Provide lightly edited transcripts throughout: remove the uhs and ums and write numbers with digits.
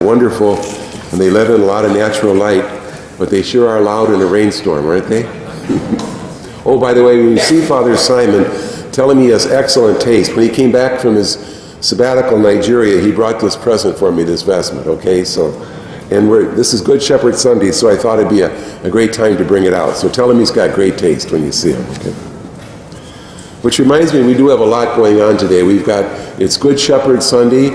Wonderful, and they let in a lot of natural light, but they sure are loud in a rainstorm, aren't they? Oh, by the way, when you see Father Simon, tell him he has excellent taste. When he came back from his sabbatical in Nigeria, he brought this present for me, this vestment, okay? So, and this is Good Shepherd Sunday, so I thought it'd be a great time to bring it out. So tell him he's got great taste when you see him, okay? Which reminds me, we do have a lot going on today. It's Good Shepherd Sunday,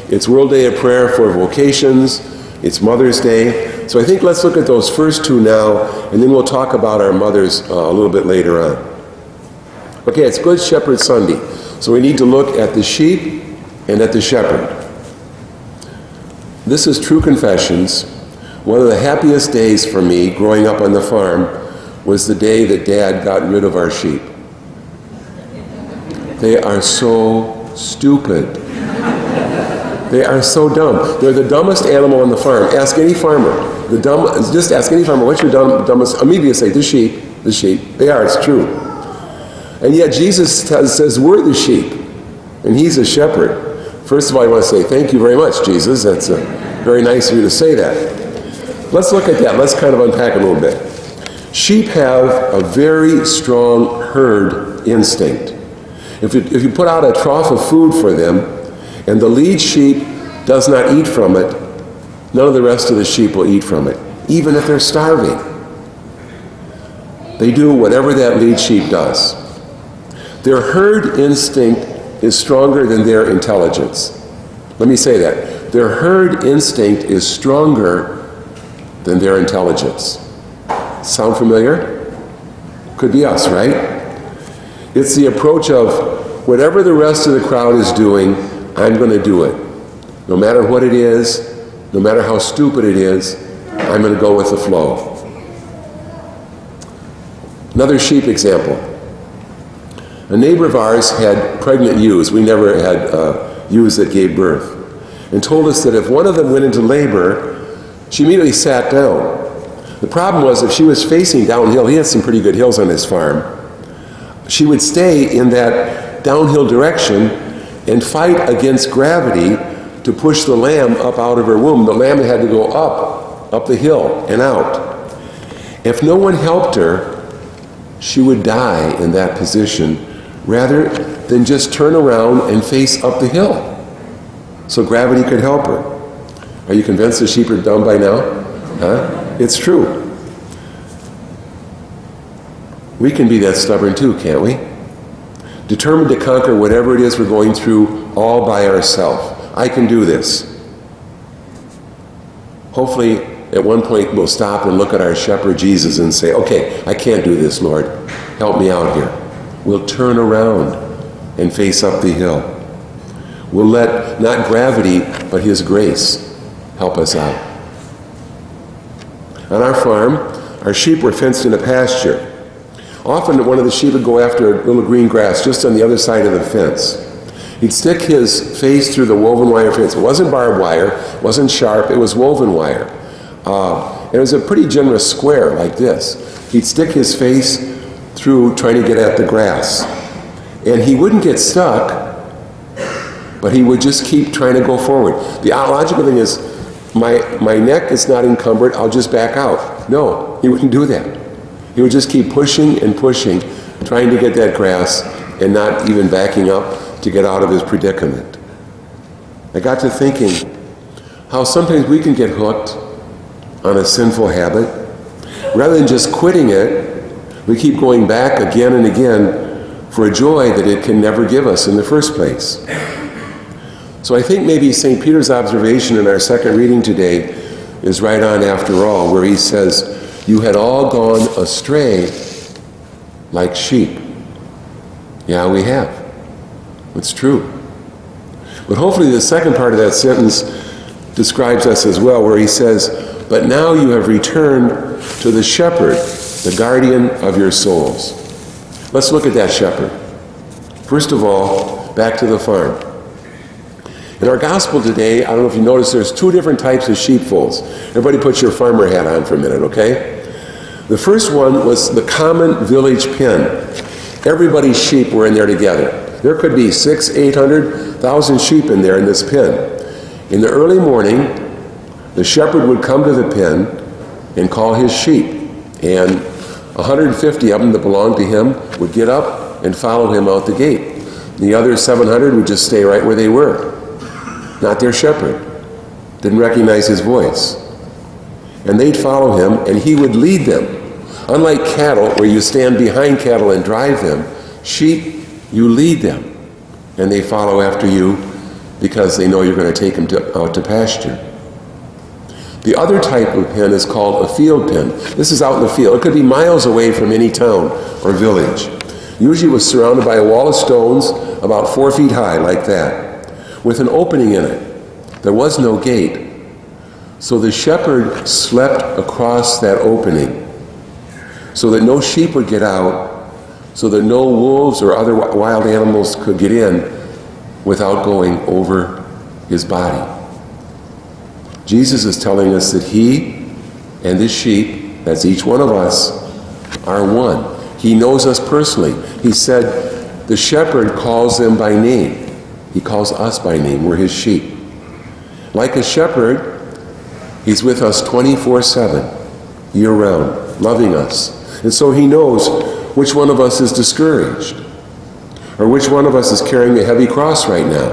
it's World Day of Prayer for Vocations, it's Mother's Day. So I think let's look at those first two now, and then we'll talk about our mothers a little bit later on. Okay, it's Good Shepherd Sunday. So we need to look at the sheep and at the shepherd. This is True Confessions. One of the happiest days for me growing up on the farm was the day that Dad got rid of our sheep. They are so stupid. They are so dumb. They're the dumbest animal on the farm. Ask any farmer. Just ask any farmer, what's your dumbest? Immediately say, the sheep, the sheep. They are, it's true. And yet Jesus says we're the sheep, and he's a shepherd. First of all, I want to say thank you very much, Jesus. That's very nice of you to say that. Let's look at that. Let's kind of unpack it a little bit. Sheep have a very strong herd instinct. If you put out a trough of food for them, and the lead sheep does not eat from it, none of the rest of the sheep will eat from it, even if they're starving. They do whatever that lead sheep does. Their herd instinct is stronger than their intelligence. Let me say that. Their herd instinct is stronger than their intelligence. Sound familiar? Could be us, right? It's the approach of whatever the rest of the crowd is doing, I'm going to do it. No matter what it is, no matter how stupid it is, I'm going to go with the flow. Another sheep example. A neighbor of ours had pregnant ewes. We never had ewes that gave birth. And told us that if one of them went into labor, she immediately sat down. The problem was if she was facing downhill, he had some pretty good hills on his farm, she would stay in that downhill direction and fight against gravity to push the lamb up out of her womb. The lamb had to go up the hill and out. If no one helped her, she would die in that position rather than just turn around and face up the hill so gravity could help her. Are you convinced the sheep are dumb by now? Huh? It's true. We can be that stubborn too, can't we? Determined to conquer whatever it is we're going through all by ourselves. I can do this. Hopefully, at one point, we'll stop and look at our shepherd Jesus and say, okay, I can't do this, Lord. Help me out here. We'll turn around and face up the hill. We'll let not gravity, but his grace help us out. On our farm, our sheep were fenced in a pasture. Often one of the sheep would go after a little green grass just on the other side of the fence. He'd stick his face through the woven wire fence. It wasn't barbed wire, it wasn't sharp, it was woven wire. And it was a pretty generous square like this. He'd stick his face through trying to get at the grass. And he wouldn't get stuck, but he would just keep trying to go forward. The logical thing is, my neck is not encumbered, I'll just back out. No, he wouldn't do that. He would just keep pushing and pushing, trying to get that grass and not even backing up to get out of his predicament. I got to thinking how sometimes we can get hooked on a sinful habit. Rather than just quitting it, we keep going back again and again for a joy that it can never give us in the first place. So I think maybe St. Peter's observation in our second reading today is right on after all, where he says, you had all gone astray like sheep. Yeah, we have. It's true. But hopefully the second part of that sentence describes us as well, where he says, but now you have returned to the shepherd, the guardian of your souls. Let's look at that shepherd. First of all, back to the farm. In our gospel today, I don't know if you noticed, there's two different types of sheepfolds. Everybody put your farmer hat on for a minute, okay? The first one was the common village pen. Everybody's sheep were in there together. There could be 600,000, 800,000 sheep in there in this pen. In the early morning, The shepherd would come to the pen and call his sheep, and 150 of them that belonged to him would get up and follow him out the gate. The other 700 would just stay right where they were. Not their shepherd. Didn't recognize his voice. And they'd follow him, and he would lead them. Unlike cattle, where you stand behind cattle and drive them, sheep, you lead them. And they follow after you because they know you're going to take them out to pasture. The other type of pen is called a field pen. This is out in the field. It could be miles away from any town or village. Usually it was surrounded by a wall of stones about 4 feet high, like that, with an opening in it. There was no gate. So the shepherd slept across that opening so that no sheep would get out, so that no wolves or other wild animals could get in without going over his body. Jesus is telling us that he and the sheep, that's each one of us, are one. He knows us personally. He said the shepherd calls them by name. He calls us by name. We're his sheep. Like a shepherd, he's with us 24/7, year-round, loving us. And so he knows which one of us is discouraged, or which one of us is carrying a heavy cross right now,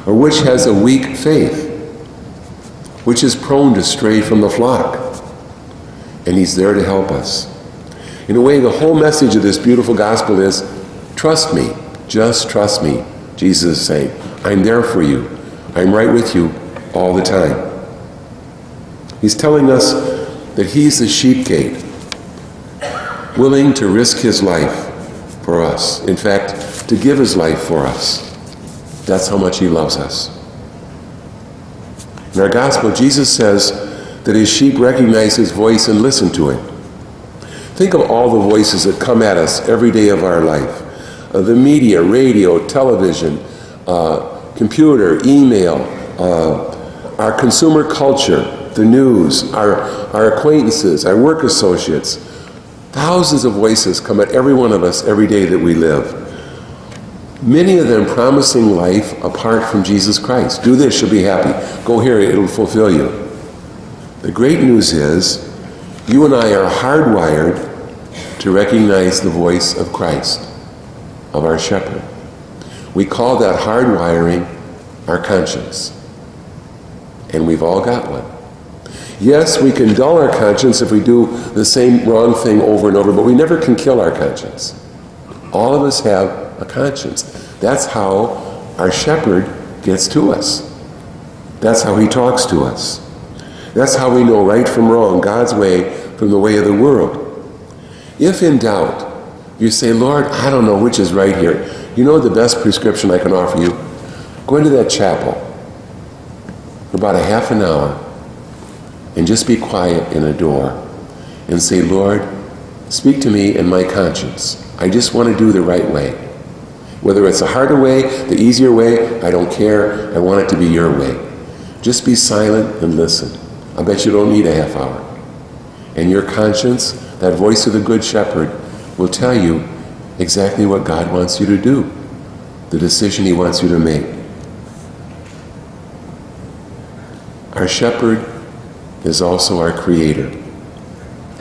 or which has a weak faith, which is prone to stray from the flock. And he's there to help us. In a way, the whole message of this beautiful gospel is, trust me, just trust me. Jesus is saying, I'm there for you. I'm right with you all the time. He's telling us that he's the sheep gate, willing to risk his life for us. In fact, to give his life for us. That's how much he loves us. In our gospel, Jesus says that his sheep recognize his voice and listen to it. Think of all the voices that come at us every day of our life. The media, radio, television, computer, email, our consumer culture, the news, our acquaintances, our work associates. Thousands of voices come at every one of us every day that we live. Many of them promising life apart from Jesus Christ. Do this, you'll be happy. Go here, it'll fulfill you. The great news is, you and I are hardwired to recognize the voice of Christ, of our shepherd. We call that hardwiring our conscience. And we've all got one. Yes, we can dull our conscience if we do the same wrong thing over and over, but we never can kill our conscience. All of us have a conscience. That's how our shepherd gets to us. That's how he talks to us. That's how we know right from wrong, God's way from the way of the world. If in doubt, you say, Lord, I don't know which is right here. You know the best prescription I can offer you? Go into that chapel for about a half an hour and just be quiet in a door and say, Lord, speak to me in my conscience. I just want to do the right way. Whether it's a harder way, the easier way, I don't care. I want it to be your way. Just be silent and listen. I bet you don't need a half hour. And your conscience, that voice of the Good Shepherd, will tell you exactly what God wants you to do, the decision he wants you to make. Our shepherd is also our creator.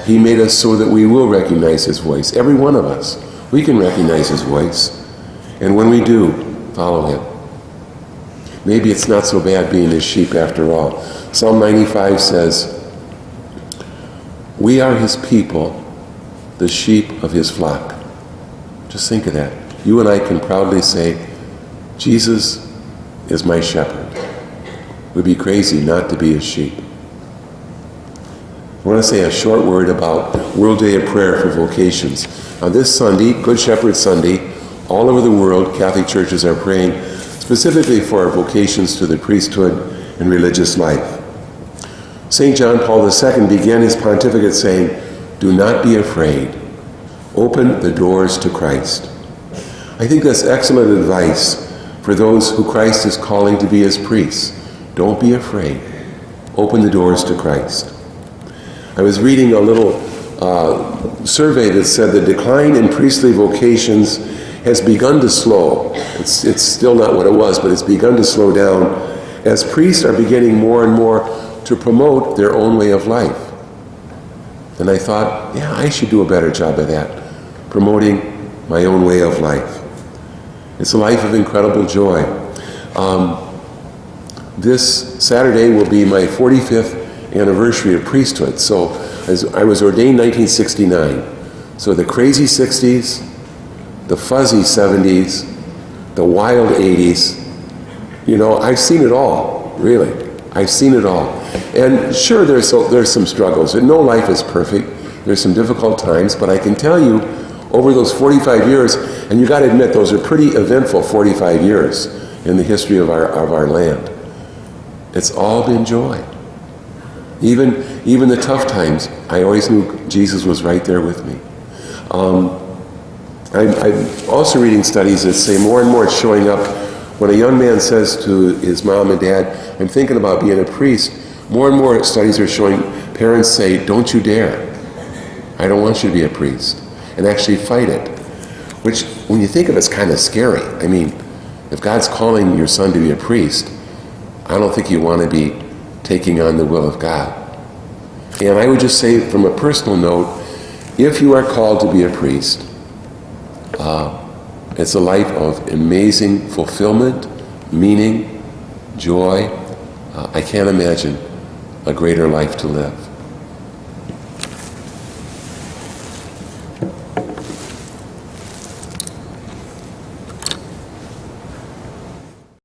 He made us so that we will recognize his voice. Every one of us, we can recognize his voice. And when we do, follow him. Maybe it's not so bad being his sheep after all. Psalm 95 says, we are his people, the sheep of his flock. Just think of that. You and I can proudly say, Jesus is my shepherd. We'd be crazy not to be his sheep. I want to say a short word about World Day of Prayer for Vocations. On this Sunday, Good Shepherd Sunday, all over the world, Catholic churches are praying specifically for vocations to the priesthood and religious life. St. John Paul II began his pontificate saying, do not be afraid. Open the doors to Christ. I think that's excellent advice for those who Christ is calling to be his priests. Don't be afraid. Open the doors to Christ. I was reading a little survey that said the decline in priestly vocations has begun to slow. It's still not what it was, but it's begun to slow down as priests are beginning more and more to promote their own way of life. And I thought, yeah, I should do a better job of that, promoting my own way of life. It's a life of incredible joy. This Saturday will be my 45th anniversary of priesthood. So I was ordained 1969. So the crazy 60s, the fuzzy 70s, the wild 80s, you know, I've seen it all, really. I've seen it all. And sure, there's some struggles, and no life is perfect. There's some difficult times, but I can tell you, over those 45 years, and you got to admit, those are pretty eventful 45 years in the history of our land. It's all been joy. Even the tough times, I always knew Jesus was right there with me. I'm also reading studies that say more and more it's showing up when a young man says to his mom and dad, I'm thinking about being a priest. More and more studies are showing parents say, don't you dare. I don't want you to be a priest. And actually fight it. Which, when you think of it, it's kind of scary. I mean, if God's calling your son to be a priest, I don't think you want to be taking on the will of God. And I would just say, from a personal note, if you are called to be a priest, it's a life of amazing fulfillment, meaning, joy. I can't imagine a greater life to live.